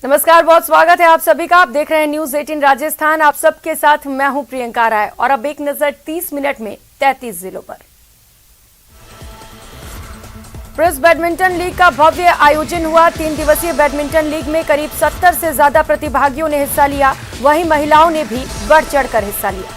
नमस्कार, बहुत स्वागत है आप सभी का। आप देख रहे हैं न्यूज 18 राजस्थान। आप सबके साथ मैं हूं प्रियंका राय और अब एक नजर 30 मिनट में 33 जिलों पर। प्रेस बैडमिंटन लीग का भव्य आयोजन हुआ। 3 दिवसीय बैडमिंटन लीग में करीब 70 से ज्यादा प्रतिभागियों ने हिस्सा लिया। वहीं महिलाओं ने भी बढ़ चढ़कर हिस्सा लिया।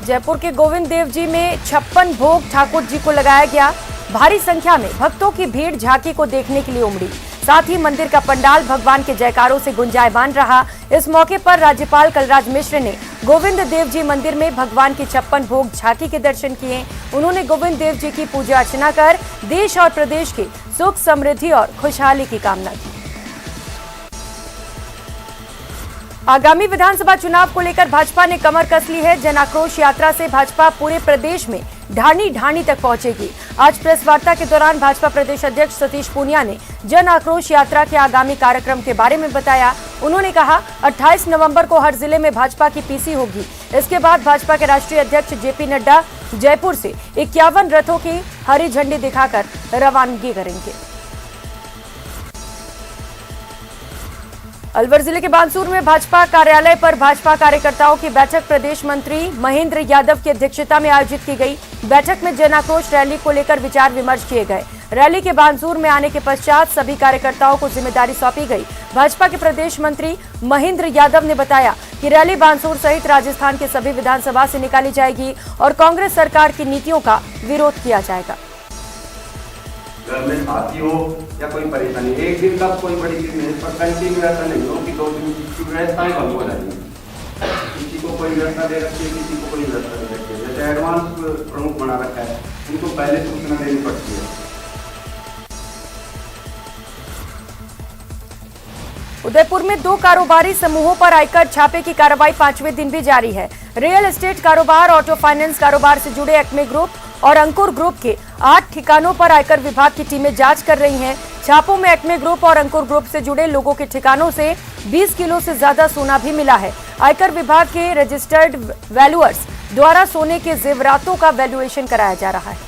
जयपुर के गोविंद देव जी में 56 भोग ठाकुर जी को लगाया गया। भारी संख्या में भक्तों की भीड़ झांकी को देखने के लिए उमड़ी। साथ ही मंदिर का पंडाल भगवान के जयकारों से गुंजायमान रहा। इस मौके पर राज्यपाल कलराज मिश्र ने गोविंद देव जी मंदिर में भगवान की 56 भोग झांकी के दर्शन किए। उन्होंने गोविंद देव जी की पूजा अर्चना कर देश और प्रदेश की सुख समृद्धि और खुशहाली की कामना की। आगामी विधानसभा चुनाव को लेकर भाजपा ने कमर कस ली है। जन आक्रोश यात्रा से भाजपा पूरे प्रदेश में ढाणी ढाणी तक पहुंचेगी। आज प्रेस वार्ता के दौरान भाजपा प्रदेश अध्यक्ष सतीश पूनिया ने जन आक्रोश यात्रा के आगामी कार्यक्रम के बारे में बताया। उन्होंने कहा 28 नवंबर को हर जिले में भाजपा की पीसी होगी। इसके बाद भाजपा के राष्ट्रीय अध्यक्ष जेपी नड्डा जयपुर से 51 रथों की हरी झंडी दिखाकर रवानगी करेंगे। अलवर जिले के बानसूर में भाजपा कार्यालय पर भाजपा कार्यकर्ताओं की बैठक प्रदेश मंत्री महेंद्र यादव की अध्यक्षता में आयोजित की गई। बैठक में जन आक्रोश रैली को लेकर विचार विमर्श किए गए। रैली के बानसूर में आने के पश्चात सभी कार्यकर्ताओं को जिम्मेदारी सौंपी गई। भाजपा के प्रदेश मंत्री महेंद्र यादव ने बताया कि रैली बानसूर सहित राजस्थान के सभी विधानसभा से निकाली जाएगी और कांग्रेस सरकार की नीतियों का विरोध किया जाएगा। घर में शादी हो या कोई परेशानी, एक दिन का कोई बड़ी चीज नहीं, पर कंटिन्यू ऐसा नहीं हो कि 2 दिन की व्यवस्थाएं भंग हो जाएंगी। किसी को कोई व्यवस्था दे रखी है, किसी को कोई व्यवस्था दे रखी है। जैसे एडवांस प्रमुख बना रखा है, उनको पहले सूचना देनी पड़ती है। उदयपुर में 2 कारोबारी समूहों पर आयकर छापे की कार्रवाई 5वें दिन भी जारी है। रियल एस्टेट कारोबार, ऑटो फाइनेंस कारोबार से जुड़े एक्मे ग्रुप और अंकुर ग्रुप के 8 ठिकानों पर आयकर विभाग की टीमें जांच कर रही हैं। छापों में एक्मे ग्रुप और अंकुर ग्रुप से जुड़े लोगों के ठिकानों से 20 किलो से ज्यादा सोना भी मिला है। आयकर विभाग के रजिस्टर्ड वैल्यूअर्स द्वारा सोने के जेवरातों का वैल्यूएशन कराया जा रहा है।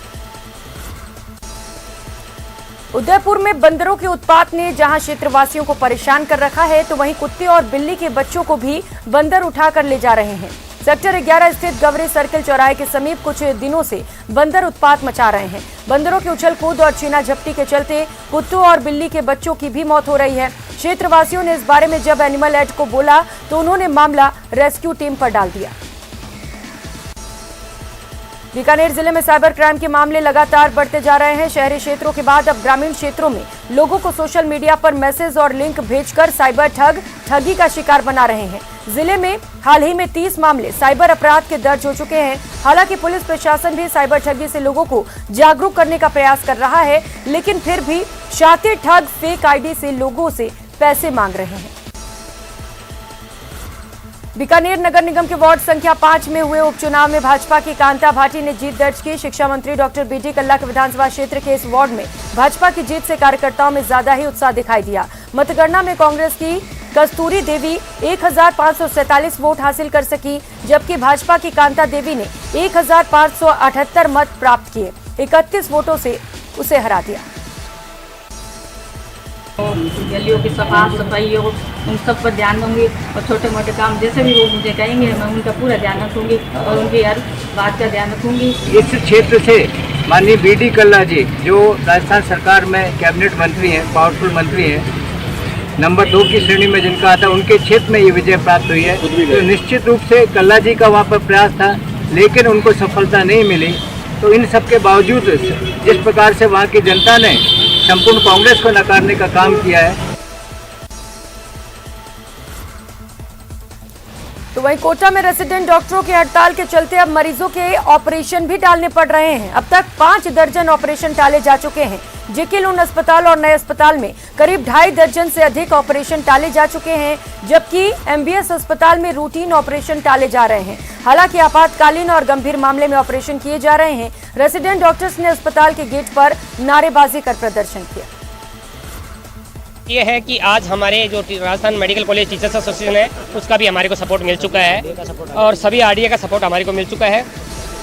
उदयपुर में बंदरों के उत्पात ने जहां क्षेत्रवासियों को परेशान कर रखा है, तो वहीं कुत्ते और बिल्ली के बच्चों को भी बंदर उठाकर ले जा रहे हैं। सेक्टर 11 स्थित गवरी सर्किल चौराहे के समीप कुछ दिनों से बंदर उत्पात मचा रहे हैं। बंदरों के उछल कूद और छीना झपटी के चलते कुत्तों और बिल्ली के बच्चों की भी मौत हो रही है। क्षेत्रवासियों ने इस बारे में जब एनिमल एड को बोला तो उन्होंने मामला रेस्क्यू टीम पर डाल दिया। बीकानेर जिले में साइबर क्राइम के मामले लगातार बढ़ते जा रहे हैं। शहरी क्षेत्रों के बाद अब ग्रामीण क्षेत्रों में लोगों को सोशल मीडिया पर मैसेज और लिंक भेजकर साइबर ठगी का शिकार बना रहे हैं। जिले में हाल ही में 30 मामले साइबर अपराध के दर्ज हो चुके हैं। हालांकि पुलिस प्रशासन भी साइबर ठगी से लोगों को जागरूक करने का प्रयास कर रहा है, लेकिन फिर भी शातिर ठग फेक आईडी से लोगों से पैसे मांग रहे हैं। बीकानेर नगर निगम के वार्ड संख्या 5 में हुए उपचुनाव में भाजपा की कांता भाटी ने जीत दर्ज की। शिक्षा मंत्री डॉक्टर बीडी कल्ला के विधानसभा क्षेत्र के इस वार्ड में भाजपा की जीत से कार्यकर्ताओं में ज्यादा ही उत्साह दिखाई दिया। मतगणना में कांग्रेस की कस्तूरी देवी 1547 वोट हासिल कर सकी, जबकि भाजपा की कांता देवी ने 1578 मत प्राप्त किए। 31 वोटों से उसे हरा दिया। गलियों की सफाई हो, उन सब पर ध्यान दूंगी और छोटे मोटे काम जैसे भी वो मुझे कहेंगे मैं उनका पूरा ध्यान रखूंगी और उनकी हर बात का ध्यान रखूंगी। इस क्षेत्र से माननीय बीडी कल्ला जी जो राजस्थान सरकार में कैबिनेट मंत्री हैं, पावरफुल मंत्री हैं, नंबर 2 की श्रेणी में जिनका आता है, उनके क्षेत्र में ये विजय प्राप्त हुई है। तो निश्चित रूप से कल्ला जी का वहाँ पर प्रयास था, लेकिन उनको सफलता नहीं मिली। तो इन सब के बावजूद जिस प्रकार से वहाँ की जनता ने संपूर्ण कांग्रेस को नकारने का काम किया है। तो वहीं कोटा में रेसिडेंट डॉक्टरों की हड़ताल के चलते अब मरीजों के ऑपरेशन भी टालने पड़ रहे हैं। अब तक 5 दर्जन ऑपरेशन टाले जा चुके हैं। जेके-लोन अस्पताल और नए अस्पताल में करीब 2.5 दर्जन से अधिक ऑपरेशन टाले जा चुके हैं, जबकि एमबीएस अस्पताल में रूटीन ऑपरेशन टाले जा रहे हैं। हालांकि आपातकालीन और गंभीर मामले में ऑपरेशन किए जा रहे हैं। रेसिडेंट डॉक्टर्स ने अस्पताल के गेट पर नारेबाजी कर प्रदर्शन किया। ये है कि आज हमारे जो Rajasthan medical college teachers association है उसका भी हमारे को सपोर्ट मिल चुका है और सभी आरडीए का सपोर्ट हमारे को मिल चुका है।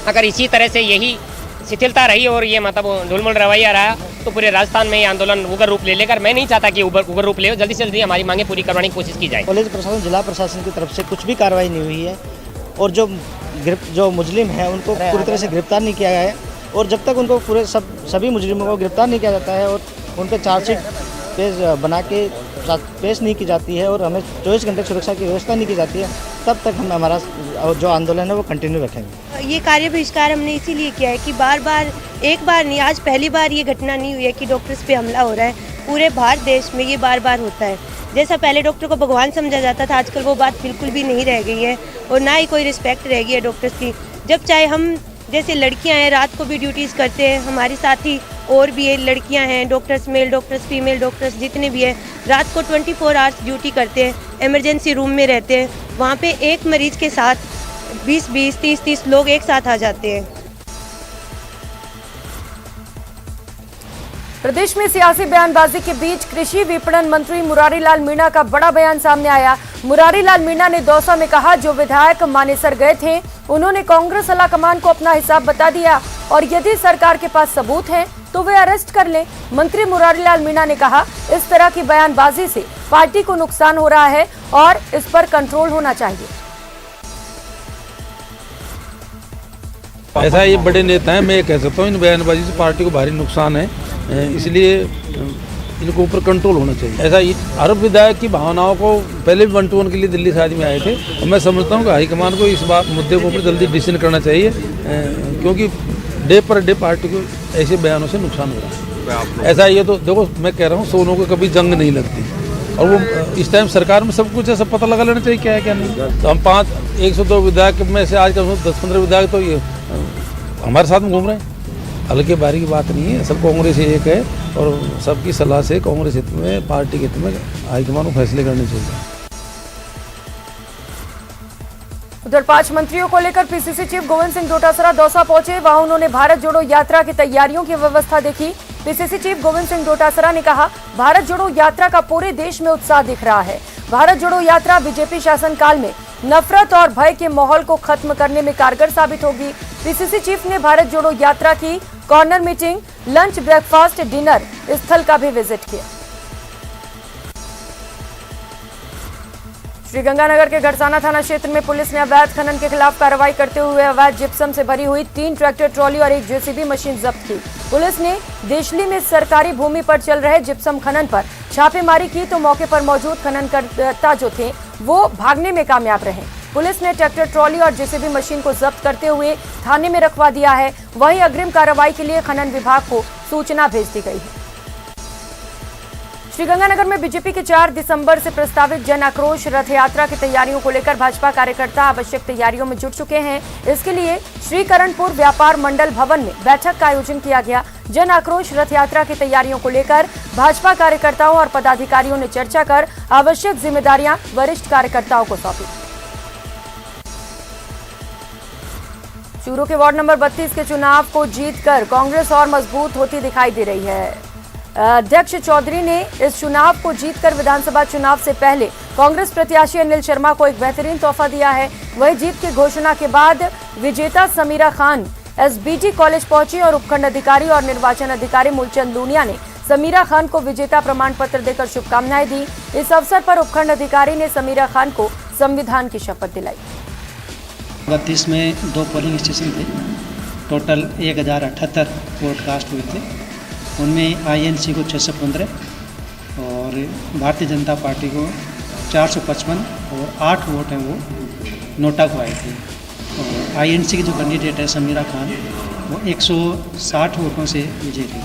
अगर इसी तरह से यही शिथिलता रही और ये मतलब ढुलमुल रवैया रहा तो पूरे राजस्थान में ये आंदोलन उग्र रूप ले लेकर, मैं नहीं चाहता कि उग्र रूप ले, जल्दी से जल्दी हमारी मांगे पूरी करवाने की कोशिश की जाए। कॉलेज प्रशासन, जिला प्रशासन की तरफ से कुछ भी कार्रवाई नहीं हुई है और जो मुजरिम हैं उनको पूरी तरह से गिरफ्तार नहीं किया गया है और जब तक उनको पूरे सभी मुजरिमों को गिरफ्तार नहीं किया जाता है और उन पर चार्जशीट बना के पेश नहीं की जाती है और हमें 24 घंटे सुरक्षा की व्यवस्था नहीं की जाती है, तब तक हम हमारा जो आंदोलन है वो कंटिन्यू रखेंगे। ये कार्य बहिष्कार हमने इसीलिए किया है कि बार बार, एक बार नहीं, आज पहली बार ये घटना नहीं हुई है कि डॉक्टर्स पे हमला हो रहा है। पूरे भारत देश में ये बार बार होता है। जैसा पहले डॉक्टर को भगवान समझा जाता था, आजकल वो बात बिल्कुल भी नहीं रह गई है और ना ही कोई रिस्पेक्ट रह गई है डॉक्टर्स की। जब चाहे हम जैसे लड़कियां हैं रात को भी ड्यूटीज़ करते हैं, हमारे साथ ही और भी लड़कियां हैं, doctors, male doctors, female doctors जितने भी हैं, रात को 24 आवर्स ड्यूटी करते हैं, इमरजेंसी रूम में रहते हैं। वहाँ पे एक मरीज के साथ 20-20, 30-30 लोग एक साथ आ जाते हैं। प्रदेश में सियासी बयानबाजी के बीच कृषि विपणन मंत्री मुरारी लाल मीणा का बड़ा बयान सामने आया। मुरारी लाल मीणा ने दौसा में कहा, जो विधायक मानेसर गए थे उन्होंने कांग्रेस आलाकमान को अपना हिसाब बता दिया और यदि सरकार के पास सबूत हैं तो वे अरेस्ट कर लें। मंत्री मुरारी लाल मीणा ने कहा, इस तरह की बयानबाजी से पार्टी को नुकसान हो रहा है और इस पर कंट्रोल होना चाहिए। ऐसा ये बड़े नेता हैं, मैं ये कह सकता हूँ इन बयानबाजी से पार्टी को भारी नुकसान है, इसलिए इनको ऊपर कंट्रोल होना चाहिए। ऐसा हर विधायक की भावनाओं को पहले भी 1-to-1 के लिए दिल्ली से आदमी आए थे और मैं समझता हूँ कि हाईकमान को इस बात मुद्दे के ऊपर जल्दी डिसीजन करना चाहिए, क्योंकि डे पर डे पार्टी को ऐसे बयानों से नुकसान हो रहा है। ऐसा ये तो देखो, मैं कह रहा हूँ सोनों को कभी जंग नहीं लगती और वो इस टाइम सरकार में सब कुछ है, सब पता लगा लेना चाहिए क्या है क्या नहीं। तो हम 102 विधायक में से आज कम 10-15 विधायक तो ये हमारे साथ में घूम रहे हैं। हल्के बारी की बात नहीं है, सब कांग्रेस एक है और सबकी सलाह से कांग्रेस हित में, पार्टी के हित में हाईकमान को फैसले करने चाहिए। उधर 5 मंत्रियों को लेकर पीसीसी चीफ गोविंद सिंह डोटासरा दौसा पहुंचे। वहां उन्होंने भारत जोड़ो यात्रा की तैयारियों की व्यवस्था देखी। पीसीसी चीफ गोविंद सिंह डोटासरा ने कहा, भारत जोड़ो यात्रा का पूरे देश में उत्साह दिख रहा है। भारत जोड़ो यात्रा बीजेपी शासनकाल में नफरत और भय के माहौल को खत्म करने में कारगर साबित होगी। पीसीसी चीफ ने भारत जोड़ो यात्रा की corner meeting, lunch, breakfast, dinner स्थल का भी विजिट किया। श्रीगंगानगर के घड़साना थाना क्षेत्र में पुलिस ने अवैध खनन के खिलाफ कार्रवाई करते हुए अवैध जिप्सम से भरी हुई 3 ट्रैक्टर ट्रॉली और 1 जेसीबी मशीन जब्त की। पुलिस ने देशली में सरकारी भूमि पर चल रहे जिप्सम खनन पर छापेमारी की तो मौके पर मौजूद खननकर्ता जो थे वो भागने में कामयाब रहे। पुलिस ने ट्रैक्टर ट्रॉली और जेसीबी मशीन को जब्त करते हुए थाने में रखवा दिया है। वहीं अग्रिम कार्रवाई के लिए खनन विभाग को सूचना भेज दी गई है। श्रीगंगानगर में बीजेपी के 4 दिसंबर से प्रस्तावित जन आक्रोश रथ यात्रा की तैयारियों को लेकर भाजपा कार्यकर्ता आवश्यक तैयारियों में जुट चुके हैं। इसके लिए श्रीकरणपुर व्यापार मंडल भवन में बैठक का आयोजन किया गया। जन आक्रोश रथ यात्रा की तैयारियों को लेकर भाजपा कार्यकर्ताओं और पदाधिकारियों ने चर्चा कर आवश्यक जिम्मेदारियां वरिष्ठ कार्यकर्ताओं को सौंपी। चूरू के वार्ड नंबर 32 के चुनाव को जीतकर कांग्रेस और मजबूत होती दिखाई दे रही है। अध्यक्ष चौधरी ने इस चुनाव को जीतकर विधानसभा चुनाव से पहले कांग्रेस प्रत्याशी अनिल शर्मा को एक बेहतरीन तोहफा दिया है। वहीं जीत की घोषणा के बाद विजेता समीरा खान एसबीटी कॉलेज पहुंची और उपखंड अधिकारी और निर्वाचन अधिकारी मूलचंद लूनिया ने समीरा खान को विजेता प्रमाण पत्र देकर शुभकामनाएं दी। इस अवसर पर उपखंड अधिकारी ने समीरा खान को संविधान की शपथ दिलाई। 32 में 2 पोलिंग स्टेशन थे, टोटल 1078 वोट कास्ट हुए थे। उनमें आईएनसी को 615 और भारतीय जनता पार्टी को 455 और 8 वोट हैं वो नोटा को आए थे। और आईएनसी की जो कैंडिडेट है समीरा खान, वो 160 वोटों से विजयी थी।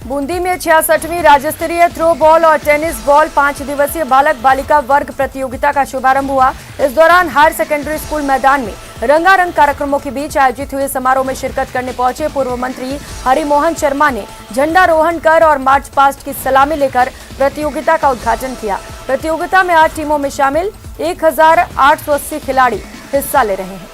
बूंदी में 66वीं राज्य स्तरीय थ्रो बॉल और टेनिस बॉल 5 दिवसीय बालक बालिका वर्ग प्रतियोगिता का शुभारंभ हुआ। इस दौरान हायर सेकेंडरी स्कूल मैदान में रंगारंग कार्यक्रमों के बीच आयोजित हुए समारोह में शिरकत करने पहुंचे पूर्व मंत्री हरिमोहन शर्मा ने झंडारोहण कर और मार्च पास्ट की सलामी लेकर प्रतियोगिता का उद्घाटन किया। प्रतियोगिता में 8 टीमों में शामिल 1880 खिलाड़ी हिस्सा ले रहे हैं।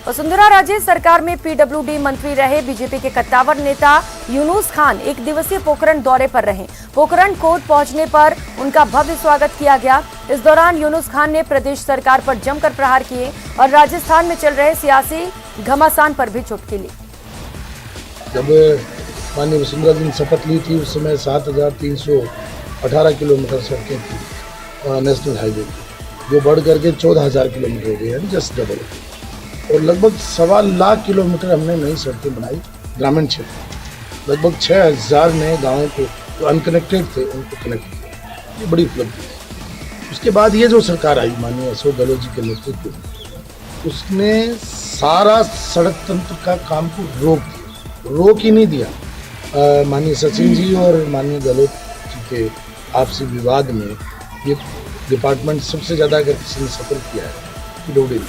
वसुंधरा राजे सरकार में पीडब्ल्यूडी मंत्री रहे बीजेपी के कद्दावर नेता यूनुस खान एक दिवसीय पोखरण दौरे पर रहे। पोखरण कोर्ट पहुंचने पर उनका भव्य स्वागत किया गया। इस दौरान यूनुस खान ने प्रदेश सरकार पर जमकर प्रहार किए और राजस्थान में चल रहे सियासी घमासान पर भी चुटकी ली। जब माननीय वसुंधरा जी ने शपथ ली थी उस समय 7,318 किलोमीटर सड़कें थी नेशनल हाईवे की, जो बढ़ करके 14,000 किलोमीटर हो गई, यानी जस्ट डबल। और लगभग 1.25 लाख किलोमीटर हमने नई सड़कें बनाई ग्रामीण क्षेत्र। लगभग 6,000 नए गाँवों को जो अनकनेक्टेड थे उनको कनेक्ट किया। ये बड़ी उपलब्धि है। उसके बाद ये जो सरकार आई माननीय अशोक गहलोत जी के नेतृत्व में, उसने सारा सड़क तंत्र का काम को रोक ही नहीं दिया। माननीय सचिन जी और माननीय गहलोत जी के आपसी विवाद में ये डिपार्टमेंट सबसे ज़्यादा अगर किसी ने सफर किया है पीडब्ल्यूडी,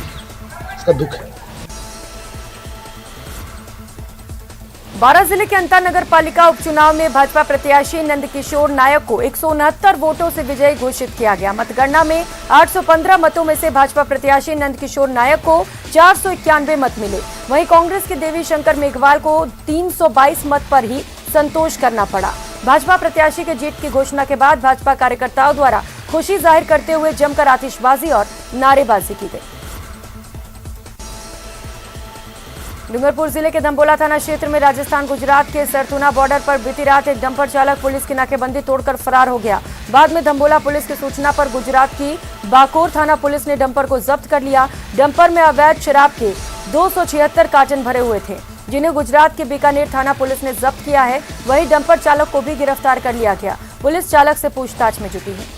इसका दुख है। 12 जिले के अंता नगर पालिका उपचुनाव में भाजपा प्रत्याशी नंदकिशोर नायक को 169 वोटों से विजयी घोषित किया गया। मतगणना में 815 मतों में से भाजपा प्रत्याशी नंदकिशोर नायक को 491 मत मिले। वहीं कांग्रेस के देवी शंकर मेघवाल को 322 मत पर ही संतोष करना पड़ा। भाजपा प्रत्याशी के जीत की घोषणा के बाद भाजपा कार्यकर्ताओं द्वारा खुशी जाहिर करते हुए जमकर आतिशबाजी और नारेबाजी की गई। डूंगरपुर जिले के धम्बोला थाना क्षेत्र में राजस्थान गुजरात के सरथुना बॉर्डर पर बीती रात एक डंपर चालक पुलिस की नाकेबंदी तोड़कर फरार हो गया। बाद में धम्बोला पुलिस की सूचना पर गुजरात की बाकोर थाना पुलिस ने डंपर को जब्त कर लिया। डंपर में अवैध शराब के 276 कार्टन भरे हुए थे, जिन्हें गुजरात के बीकानेर थाना पुलिस ने जब्त किया है। वहीं डंपर चालक को भी गिरफ्तार कर लिया गया। पुलिस चालक से पूछताछ में जुटी है।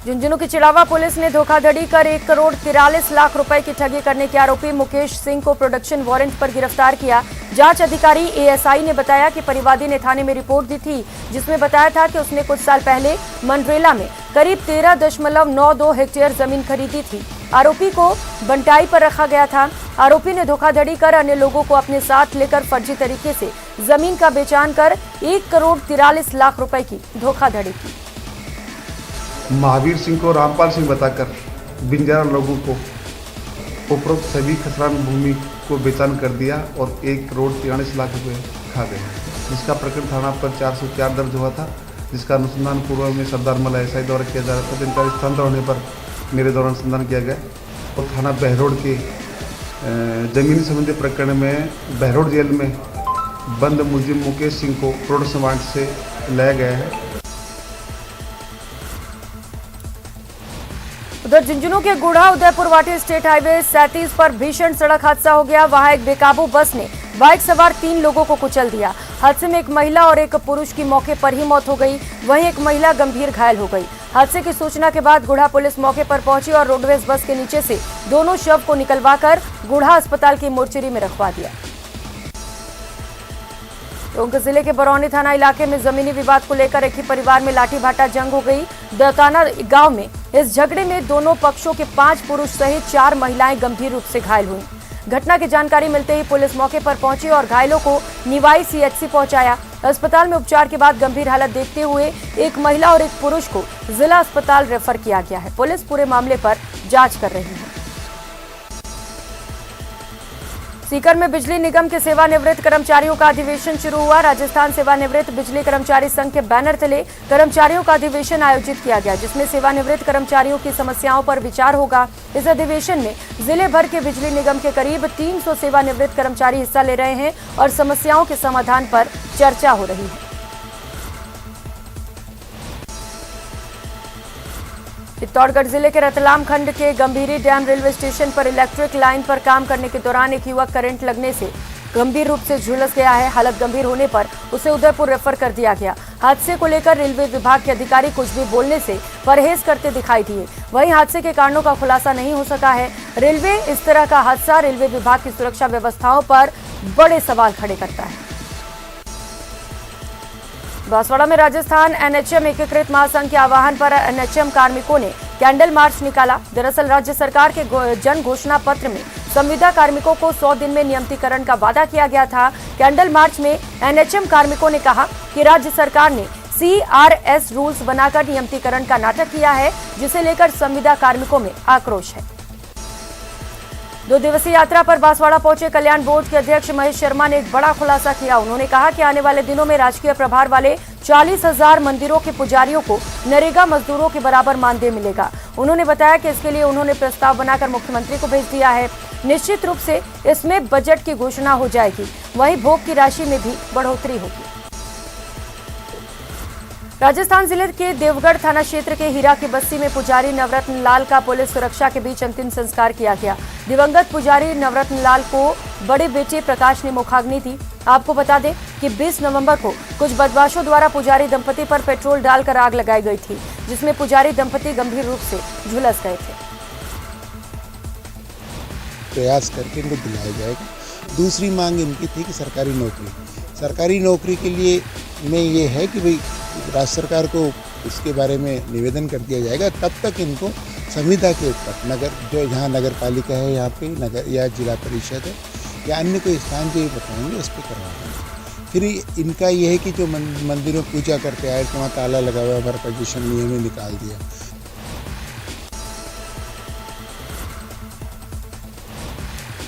झुंझुनू की चिड़ावा पुलिस ने धोखाधड़ी कर 1 करोड़ 43 लाख रुपए की ठगी करने के आरोपी मुकेश सिंह को प्रोडक्शन वारंट पर गिरफ्तार किया। जांच अधिकारी एएसआई ने बताया कि परिवादी ने थाने में रिपोर्ट दी थी, जिसमें बताया था कि उसने कुछ साल पहले मनरेला में करीब 13.92 हेक्टेयर जमीन खरीदी थी। आरोपी को बंटाई पर रखा गया था। आरोपी ने धोखाधड़ी कर अन्य लोगों को अपने साथ लेकर फर्जी तरीके से जमीन का बेचान कर 1 करोड़ 43 लाख रुपए की धोखाधड़ी की। महावीर सिंह को रामपाल सिंह बताकर बिंजारा लोगों को उपरोक्त सभी खसरान भूमि को बेचान कर दिया और 1 करोड़ 43 लाख रुपए खा गए, जिसका प्रकरण थाना पर 404 दर्ज हुआ था, जिसका अनुसंधान पूर्व में सरदार मला एसआई द्वारा किया जा रहा था, जिनका स्थानांतरण होने पर मेरे द्वारा अनुसंधान किया गया और थाना बहरोड के जमीनी संबंधी प्रकरण में बहरोड जेल में बंद मुलजिम मुकेश सिंह को प्रोडक्शन वारंट से लाया गया है। उधर झुंझुनू के गुढ़ा उदयपुर वाटी स्टेट हाईवे 37 पर भीषण सड़क हादसा हो गया। वहां एक बेकाबू बस ने बाइक सवार 3 लोगों को कुचल दिया। हादसे में एक महिला और एक पुरुष की मौके पर ही मौत हो गई, वहीं एक महिला गंभीर घायल हो गई। हादसे की सूचना के बाद गुढ़ा पुलिस मौके पर पहुंची और रोडवेज बस के नीचे से दोनों शव को निकलवाकर गुढ़ा अस्पताल की मोर्चरी में रखवा दिया। टोंक जिले के बरौनी थाना इलाके में जमीनी विवाद को लेकर एक ही परिवार में लाठी भाटा जंग हो गई। दकाना गांव में इस झगड़े में दोनों पक्षों के 5 पुरुष सहित 4 महिलाएं गंभीर रूप से घायल हुई। घटना की जानकारी मिलते ही पुलिस मौके पर पहुंची और घायलों को निवाई सीएचसी पहुंचाया। अस्पताल में उपचार के बाद गंभीर हालत देखते हुए एक महिला और एक पुरुष को जिला अस्पताल रेफर किया गया है। पुलिस पूरे मामले पर जांच कर रही है। सीकर में बिजली निगम के सेवानिवृत्त कर्मचारियों का अधिवेशन शुरू हुआ। राजस्थान सेवानिवृत्त बिजली कर्मचारी संघ के बैनर तले कर्मचारियों का अधिवेशन आयोजित किया गया, जिसमें सेवानिवृत्त कर्मचारियों की समस्याओं पर विचार होगा। इस अधिवेशन में जिले भर के बिजली निगम के करीब 300 सेवानिवृत्त कर्मचारी हिस्सा ले रहे हैं और समस्याओं के समाधान पर चर्चा हो रही है। चित्तौड़गढ़ जिले के रतलाम खंड के गंभीरी डैम रेलवे स्टेशन पर इलेक्ट्रिक लाइन पर काम करने के दौरान एक युवक करंट लगने से गंभीर रूप से झुलस गया है। हालत गंभीर होने पर उसे उदयपुर रेफर कर दिया गया। हादसे को लेकर रेलवे विभाग के अधिकारी कुछ भी बोलने से परहेज करते दिखाई दिए। वहीं हादसे के कारणों का खुलासा नहीं हो सका है। रेलवे इस तरह का हादसा रेलवे विभाग की सुरक्षा व्यवस्थाओं पर बड़े सवाल खड़े करता है। बांसवाड़ा में राजस्थान एनएचएम एकीकृत महासंघ के आह्वान पर एनएचएम कार्मिकों ने कैंडल मार्च निकाला। दरअसल राज्य सरकार के जन घोषणा पत्र में संविदा कार्मिकों को 100 दिन में नियमितीकरण का वादा किया गया था। कैंडल मार्च में एनएचएम कार्मिकों ने कहा कि राज्य सरकार ने CRS रूल्स बनाकर नियमितीकरण का नाटक किया है, जिसे लेकर संविदा कार्मिकों में आक्रोश है। 2 दिवसीय यात्रा पर बांसवाड़ा पहुंचे कल्याण बोर्ड के अध्यक्ष महेश शर्मा ने एक बड़ा खुलासा किया। उन्होंने कहा कि आने वाले दिनों में राजकीय प्रभार वाले 40,000 मंदिरों के पुजारियों को नरेगा मजदूरों के बराबर मानदेय मिलेगा। उन्होंने बताया कि इसके लिए उन्होंने प्रस्ताव बनाकर मुख्यमंत्री को भेज दिया है। निश्चित रूप से इसमें बजट की घोषणा हो जाएगी, वहीं भोग की राशि में भी बढ़ोतरी होगी। राजस्थान जिले के देवगढ़ थाना क्षेत्र के हीरा की बस्ती में पुजारी नवरत्न लाल का पुलिस सुरक्षा के बीच अंतिम संस्कार किया गया। दिवंगत पुजारी नवरत्न लाल को बड़े बेटे प्रकाश ने मुखाग्नि दी। आपको बता दें कि 20 नवंबर को कुछ बदमाशों द्वारा पुजारी दंपति पर पेट्रोल डालकर आग लगाई गई थी, जिसमें पुजारी दंपति गंभीर रूप से झुलस गए थे। प्रयास करके इनको दिलाया जाएगा। दूसरी मांग इनकी थी कि सरकारी नौकरी के लिए में ये है कि भाई राज्य सरकार को इसके बारे में निवेदन कर दिया जाएगा। तब तक इनको संविदा के ऊपर नगर जो यहाँ नगर पालिका है, यहाँ पे नगर या जिला परिषद है या अन्य कोई स्थान जो ये बताएंगे उस पर करवाएंगे। फिर इनका ये है कि जो मंदिरों पूजा करते आए तो वहाँ ताला लगा हुआ, हमारा पोजीशन नियम में निकाल दिया।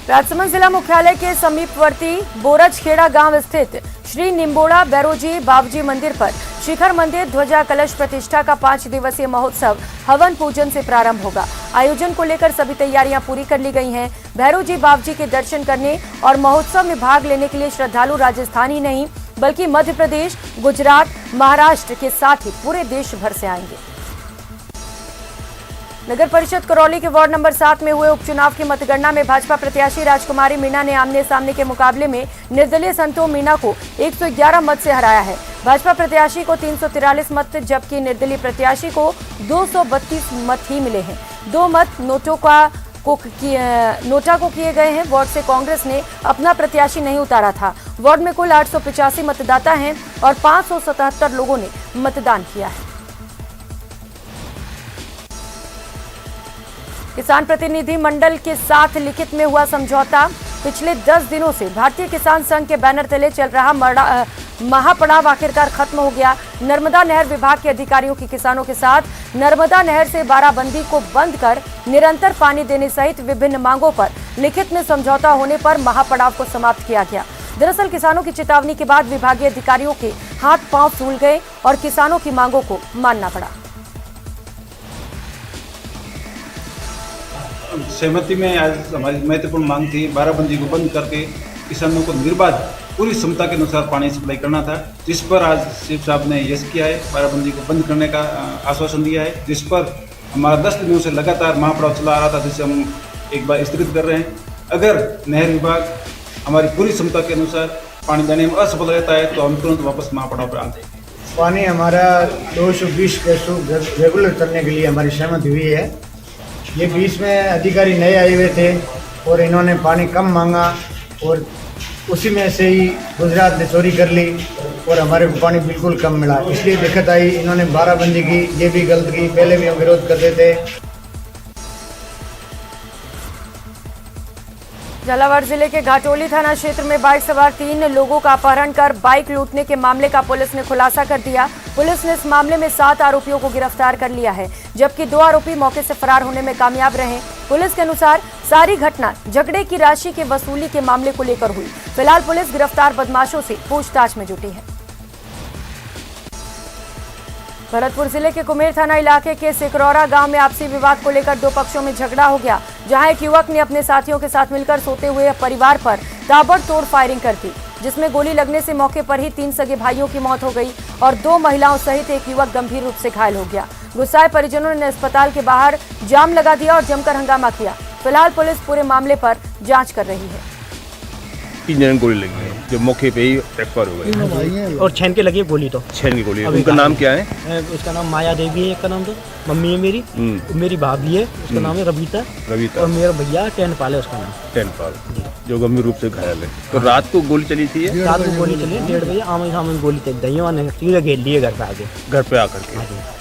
राजसमंद जिला मुख्यालय के समीपवर्ती बोरजखेड़ा गांव स्थित श्री निम्बोड़ा बैरोजी बाबजी मंदिर पर शिखर मंदिर ध्वजा कलश प्रतिष्ठा का 5 दिवसीय महोत्सव हवन पूजन से प्रारंभ होगा। आयोजन को लेकर सभी तैयारियां पूरी कर ली गई हैं। बैरोजी बाबजी के दर्शन करने और महोत्सव में भाग लेने के लिए श्रद्धालु राजस्थान ही नहीं बल्कि मध्य प्रदेश, गुजरात, महाराष्ट्र के साथ ही पूरे देश भर से आएंगे। नगर परिषद करौली के वार्ड नंबर 7 में हुए उपचुनाव की मतगणना में भाजपा प्रत्याशी राजकुमारी मीणा ने आमने सामने के मुकाबले में निर्दलीय संतोष मीणा को 111 मत से हराया है। भाजपा प्रत्याशी को 343 मत जबकि निर्दलीय प्रत्याशी को 232 मत ही मिले हैं। 2 मत नोटा को किए गए हैं। वार्ड से कांग्रेस ने अपना प्रत्याशी नहीं उतारा था। वार्ड में कुल 885 मतदाता हैं और 577 लोगों ने मतदान किया है। किसान प्रतिनिधि मंडल के साथ लिखित में हुआ समझौता। पिछले 10 दिनों से भारतीय किसान संघ के बैनर तले चल रहा महापड़ाव आखिरकार खत्म हो गया। नर्मदा नहर विभाग के अधिकारियों की किसानों के साथ नर्मदा नहर से बाराबंदी को बंद कर निरंतर पानी देने सहित विभिन्न मांगों पर लिखित में समझौता होने पर महापड़ाव को समाप्त किया गया। दरअसल किसानों की चेतावनी के बाद विभागीय अधिकारियों के हाथ पांव फूल गए और किसानों की मांगों को मानना पड़ा। सहमति में आज हमारी महत्वपूर्ण मांग थी बाराबंदी को बंद करके किसानों को निर्बाध पूरी क्षमता के अनुसार पानी सप्लाई करना था, जिस पर आज सीएम साहब ने यश किया है। बाराबंदी को बंद करने का आश्वासन दिया है, जिस पर हमारा 10 दिनों से लगातार महापड़ाव चला आ रहा था, जिसे हम एक बार स्थगित कर रहे हैं। अगर नहर विभाग हमारी पूरी क्षमता के अनुसार पानी देने में असफल रहता है तो हम तुरंत वापस महापड़ाव पर आते हैं। पानी हमारा 220 कैसो रेगुलर करने के लिए हमारी सहमति हुई है। ये बीच में अधिकारी नए आए हुए थे और इन्होंने पानी कम मांगा और उसी में से ही गुजरात ने चोरी कर ली और हमारे को पानी बिल्कुल कम मिला। इसलिए दिक्कत आई, इन्होंने बाराबंदी की, ये भी गलत की। पहले भी हम विरोध करते थे। झालावाड़ जिले के घाटोली थाना क्षेत्र में बाइक सवार 3 लोगों का अपहरण कर बाइक लूटने के मामले का पुलिस ने खुलासा कर दिया। पुलिस ने इस मामले में 7 आरोपियों को गिरफ्तार कर लिया है, जबकि 2 आरोपी मौके से फरार होने में कामयाब रहे। पुलिस के अनुसार सारी घटना झगड़े की राशि के वसूली के मामले को लेकर हुई। फिलहाल पुलिस गिरफ्तार बदमाशों से पूछताछ में जुटी है। भरतपुर जिले के कुमेर थाना इलाके के सिकरौरा गांव में आपसी विवाद को लेकर 2 पक्षों में झगड़ा हो गया, जहां एक युवक ने अपने साथियों के साथ मिलकर सोते हुए परिवार पर ताबड़तोड़ फायरिंग कर दी, जिसमें गोली लगने से मौके पर ही 3 सगे भाइयों की मौत हो गई और 2 महिलाओं सहित एक युवक गंभीर रूप से घायल हो गया। गुस्साए परिजनों ने अस्पताल के बाहर जाम लगा दिया और जमकर हंगामा किया। फिलहाल पुलिस पूरे मामले पर जाँच कर रही है। 3 जन गोली लगी है, जो मौके पे ही एक्सपायर हो गए और छेन के लगी है गोली। तो छेन की गोली है। उनका नाम क्या है? उसका नाम माया देवी है, एक का नाम तो मम्मी है मेरी, मेरी भाभी है, उसका नाम है रबीता, और मेरा भैया टेनपाल है, उसका नाम टेनपाल, जो गंभीर रूप से घायल है। तो रात को गोली चली थी? रात को गोली चली, 1:30 बजे आमने सामने गोली चल दही ने सीधे घेर लिए घर पे आके, घर पे आकर के।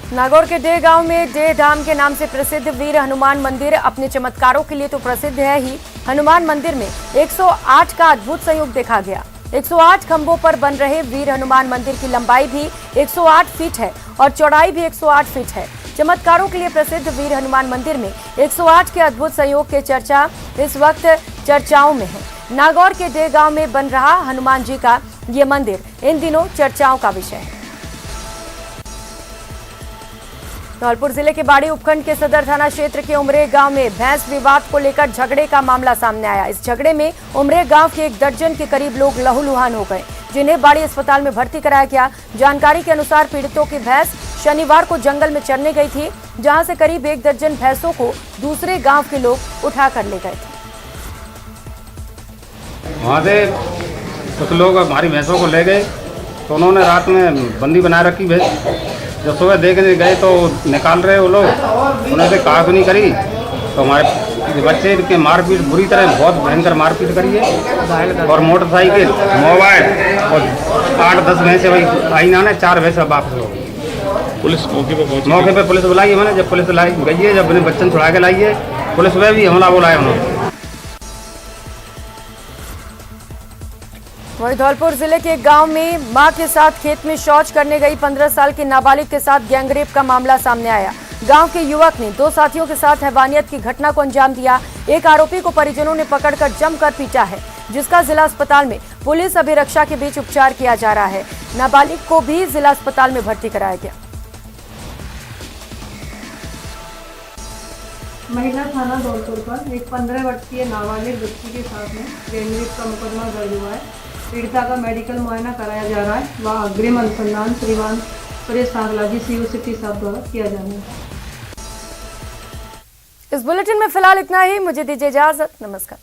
नागौर के डेह गांव में डेह धाम के नाम से प्रसिद्ध वीर हनुमान मंदिर अपने चमत्कारों के लिए तो प्रसिद्ध है ही। हनुमान मंदिर में 108 का अद्भुत संयोग देखा गया। 108 खंभों पर बन रहे वीर हनुमान मंदिर की लंबाई भी 108 फीट है और चौड़ाई भी 108 फीट है। चमत्कारों के लिए प्रसिद्ध वीर हनुमान मंदिर में 108 के अद्भुत संयोग के चर्चा इस वक्त चर्चाओं में है। नागौर के डे गांव में बन रहा हनुमान जी का ये मंदिर इन दिनों चर्चाओं का विषय है। धौलपुर जिले के बाड़ी उपखंड के सदर थाना क्षेत्र के उमरे गांव में भैंस विवाद को लेकर झगड़े का मामला सामने आया। इस झगड़े में उमरे गांव के 1 दर्जन के करीब लोग लहूलुहान हो गए, जिन्हें बाड़ी अस्पताल में भर्ती कराया गया। जानकारी के अनुसार पीड़ितों की भैंस शनिवार को जंगल में चरने गई थी, जहां से करीब 1 दर्जन भैंसों को दूसरे गांव के लोग उठा कर ले गए थे। वहाँ से कुछ लोग हमारी भैंसों को ले गए, तो उन्होंने रात में बंदी बना रखी भैंस। जब सुबह देखने गए तो निकाल रहे वो लोग, उन्होंने से कहा नहीं करी, तो हमारे बच्चे के मारपीट बुरी तरह बहुत भयंकर मारपीट करी है। और मोटरसाइकिल, मोबाइल और 8-10 भैंसे वही आई ना, 4 भैंसे वापस हो गई। पुलिस मौके पे पुलिस बुलाई है मैंने। जब पुलिस लाई गई है, जब अपने बच्चन छुड़ा के लाई है, पुलिस में भी हमला बोला है उन्होंने। वहीं धौलपुर जिले के एक गांव में मां के साथ खेत में शौच करने गई 15 साल के नाबालिग के साथ गैंगरेप का मामला सामने आया। गांव के युवक ने 2 साथियों के साथ हैवानियत की घटना को अंजाम दिया। एक आरोपी को परिजनों ने पकड़कर जमकर पीटा है, जिसका जिला अस्पताल में पुलिस अभिरक्षा के बीच उपचार किया जा रहा है। नाबालिग को भी जिला अस्पताल में भर्ती कराया गया। महिला थाना धौलपुर पर एक 15 वर्षीय नाबालिग बच्ची के साथ में गैंगरेप का मुकदमा दर्ज हुआ है। पीड़िता का मेडिकल मुआयना कराया जा रहा है। वह अग्रिम अनुसंधान श्रीमान सुरेश सांगलाजी सीओ सिटी साहब द्वारा किया जा रहा है। इस बुलेटिन में फिलहाल इतना ही। मुझे दीजिए इजाजत। नमस्कार।